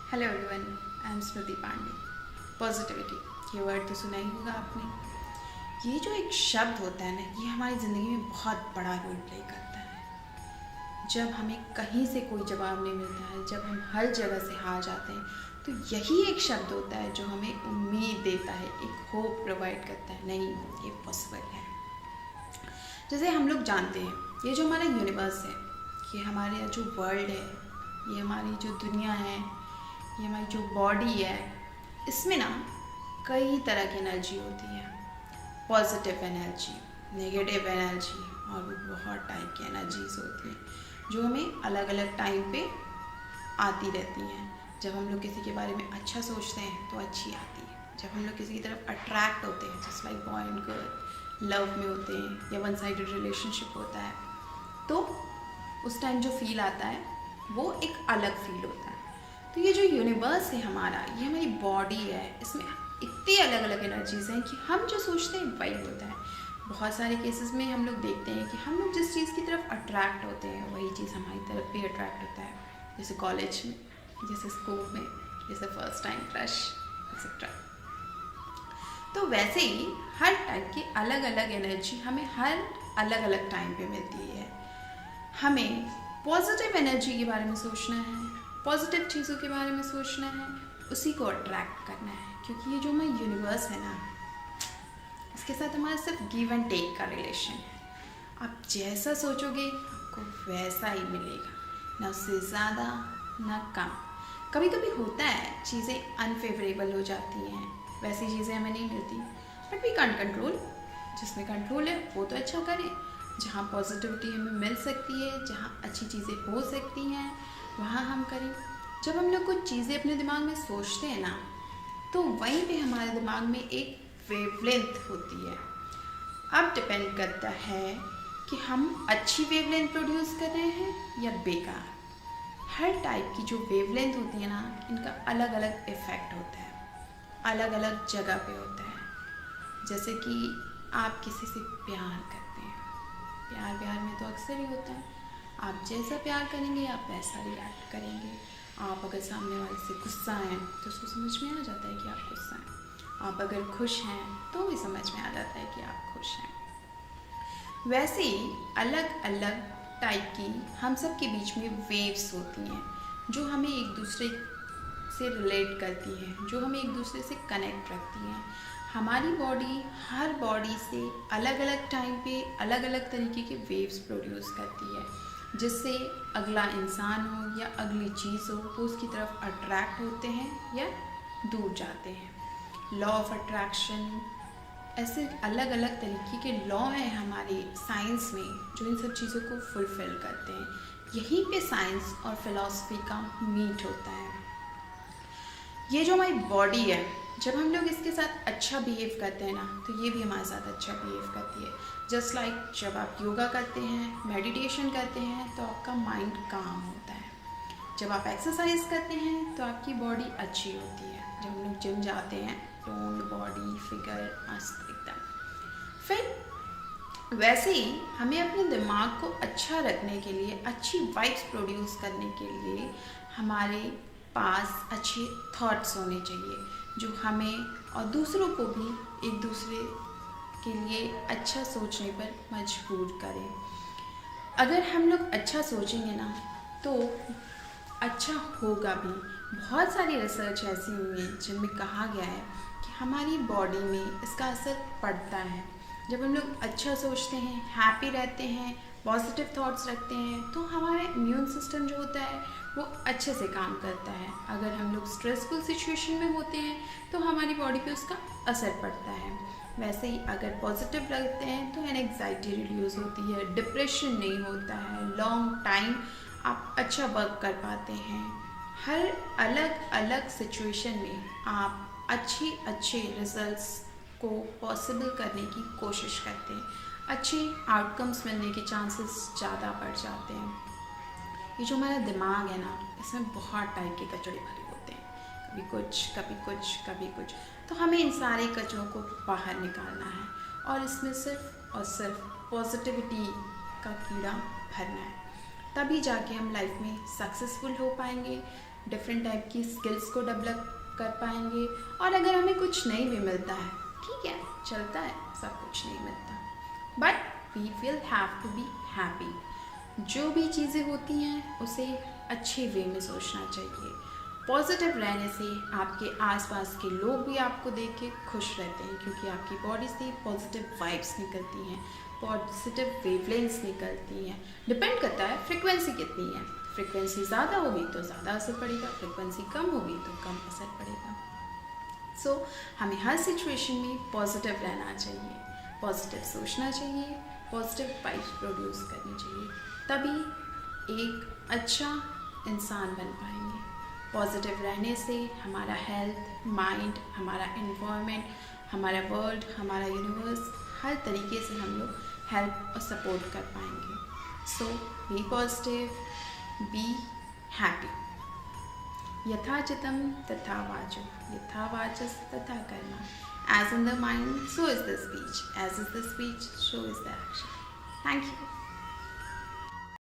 Hello everyone, I am Smriti Pandey. Positivity, ये word तो सुना ही होगा आपने। ये जो एक शब्द होता है ना, ये हमारी ज़िंदगी में बहुत बड़ा रोल प्ले करता है। जब हमें कहीं से कोई जवाब नहीं मिलता है, जब हम हर जगह से हार जाते हैं, तो यही एक शब्द होता है जो हमें उम्मीद देता है, एक होप प्रोवाइड करता है, नहीं ये पॉसिबल है। जैसे हम लोग जानते हैं, ये जो हमारा यूनिवर्स है, ये हमारे जो वर्ल्ड है, ये हमारी जो दुनिया है, ये हमारी जो बॉडी है, इसमें ना कई तरह की एनर्जी होती है। पॉजिटिव एनर्जी, नेगेटिव एनर्जी और भी बहुत टाइप की एनर्जीज होती हैं जो हमें अलग अलग टाइम पे आती रहती हैं। जब हम लोग किसी के बारे में अच्छा सोचते हैं तो अच्छी आती है। जब हम लोग किसी की तरफ अट्रैक्ट होते हैं, just like boy and girl love में होते हैं या वन साइडेड रिलेशनशिप होता है, तो उस टाइम जो फील आता है वो एक अलग फील होता है। तो ये जो यूनिवर्स है हमारा, ये हमारी बॉडी है, इसमें इतनी अलग अलग एनर्जीज़ हैं कि हम जो सोचते हैं वही होता है। बहुत सारे केसेस में हम लोग देखते हैं कि हम लोग जिस चीज़ की तरफ अट्रैक्ट होते हैं वही चीज़ हमारी तरफ भी अट्रैक्ट होता है। जैसे कॉलेज में, जैसे स्कूल में, जैसे फर्स्ट टाइम क्रश एक्सेट्रा। तो वैसे ही हर टाइप की अलग अलग एनर्जी हमें हर अलग अलग टाइम पे मिलती है। हमें पॉजिटिव एनर्जी के बारे में सोचना है, पॉजिटिव चीज़ों के बारे में सोचना है, उसी को अट्रैक्ट करना है। क्योंकि ये जो हमारा यूनिवर्स है ना, इसके साथ हमारा सिर्फ गिव एंड टेक का रिलेशन है। आप जैसा सोचोगे आपको वैसा ही मिलेगा, ना उससे ज़्यादा ना कम। कभी कभी होता है चीज़ें अनफेवरेबल हो जाती हैं, वैसी चीज़ें हमें नहीं मिलती, बट वी कांट कंट्रोल। जिसमें कंट्रोल है वो तो अच्छा करें। जहाँ पॉजिटिविटी हमें मिल सकती है, जहाँ अच्छी चीज़ें हो सकती हैं, वहाँ हम करें। जब हम लोग कुछ चीज़ें अपने दिमाग में सोचते हैं ना, तो वहीं पे हमारे दिमाग में एक वेवलेंथ होती है। अब डिपेंड करता है कि हम अच्छी वेवलेंथ प्रोड्यूस कर रहे हैं या बेकार। हर टाइप की जो वेवलेंथ होती है ना, इनका अलग अलग इफ़ेक्ट होता है, अलग अलग जगह पे होता है। जैसे कि आप किसी से प्यार करते हैं, प्यार में तो अक्सर ही होता है, आप जैसा प्यार करेंगे आप वैसा रिएक्ट करेंगे। आप अगर सामने वाले से गुस्सा हैं तो उसको समझ में आ जाता है कि आप गुस्सा हैं। आप अगर खुश हैं तो भी समझ में आ जाता है कि आप खुश हैं। वैसे ही अलग अलग टाइप की हम सब के बीच में वेव्स होती हैं जो हमें एक दूसरे से रिलेट करती हैं, जो हमें एक दूसरे से कनेक्ट रखती हैं। हमारी बॉडी हर बॉडी से अलग अलग टाइम पे अलग अलग तरीके के वेव्स प्रोड्यूस करती है, जिससे अगला इंसान हो या अगली चीज़ हो वो उसकी तरफ अट्रैक्ट होते हैं या दूर जाते हैं। लॉ ऑफ अट्रैक्शन, ऐसे अलग अलग तरीके के लॉ हैं हमारे साइंस में जो इन सब चीज़ों को फुलफिल करते हैं। यहीं पे साइंस और फिलॉसफी का मीट होता है। ये जो हमारी बॉडी है, जब हम लोग इसके साथ अच्छा बिहेव करते हैं ना, तो ये भी हमारे साथ अच्छा बिहेव करती है। जस्ट लाइक जब आप योगा करते हैं, मेडिटेशन करते हैं, तो आपका माइंड काम होता है। जब आप एक्सरसाइज करते हैं तो आपकी बॉडी अच्छी होती है। जब हम लोग जिम जाते हैं, टोन्ड बॉडी, फिगर मस्त एकदम। फिर वैसे ही हमें अपने दिमाग को अच्छा रखने के लिए, अच्छी वाइब्स प्रोड्यूस करने के लिए हमारे पास अच्छे थॉट्स होने चाहिए जो हमें और दूसरों को भी एक दूसरे के लिए अच्छा सोचने पर मजबूर करें। अगर हम लोग अच्छा सोचेंगे ना तो अच्छा होगा भी। बहुत सारी रिसर्च ऐसी हुई है जिनमें कहा गया है कि हमारी बॉडी में इसका असर पड़ता है। जब हम लोग अच्छा सोचते हैं, हैप्पी रहते हैं, पॉजिटिव थॉट्स रखते हैं, तो हमारा इम्यून सिस्टम जो होता है वो अच्छे से काम करता है। अगर हम लोग स्ट्रेसफुल सिचुएशन में होते हैं तो हमारी बॉडी पे उसका असर पड़ता है। वैसे ही अगर पॉजिटिव रखते हैं तो एंग्जाइटी रिड्यूस होती है, डिप्रेशन नहीं होता है, लॉन्ग टाइम आप अच्छा वर्क कर पाते हैं। हर अलग अलग सिचुएशन में आप अच्छे रिजल्ट्स को पॉसिबल करने की कोशिश करते हैं, अच्छे आउटकम्स मिलने के चांसेस ज़्यादा बढ़ जाते हैं। ये जो हमारा दिमाग है ना, इसमें बहुत टाइप के कचड़े भरे होते हैं, कभी कुछ कभी कुछ कभी कुछ। तो हमें इन सारे कचरों को बाहर निकालना है और इसमें सिर्फ और सिर्फ पॉजिटिविटी का कीड़ा भरना है। तभी जाके हम लाइफ में सक्सेसफुल हो पाएंगे, डिफरेंट टाइप की स्किल्स को डेवलप कर पाएंगे। और अगर हमें कुछ नहीं भी मिलता है, ठीक है, चलता है, सब कुछ नहीं मिलता, but we will have to be happy. जो भी चीज़ें होती हैं उसे अच्छे वे में सोचना चाहिए। पॉजिटिव रहने से आपके आसपास के लोग भी आपको देख के खुश रहते हैं, क्योंकि आपकी बॉडी से पॉजिटिव वाइब्स निकलती हैं, पॉजिटिव वेवलेंथ्स निकलती हैं। डिपेंड करता है फ्रिक्वेंसी कितनी है। फ्रिक्वेंसी ज़्यादा होगी तो ज़्यादा असर पड़ेगा, फ्रिक्वेंसी कम होगी तो कम असर पड़ेगा। सो हमें हर सिचुएशन में पॉजिटिव रहना चाहिए, पॉजिटिव सोचना चाहिए, पॉजिटिव वाइब्स प्रोड्यूस करनी चाहिए, तभी एक अच्छा इंसान बन पाएंगे। पॉजिटिव रहने से हमारा हेल्थ, माइंड, हमारा एनवायरनमेंट, हमारा वर्ल्ड, हमारा यूनिवर्स, हर तरीके से हम लोग हेल्प और सपोर्ट कर पाएंगे। सो बी पॉजिटिव, बी हैप्पी। यथा चितम तथा वाचो, यथा वाचस तथा Karma. As in the mind, so is the speech. As is the speech, so is the action. Thank you.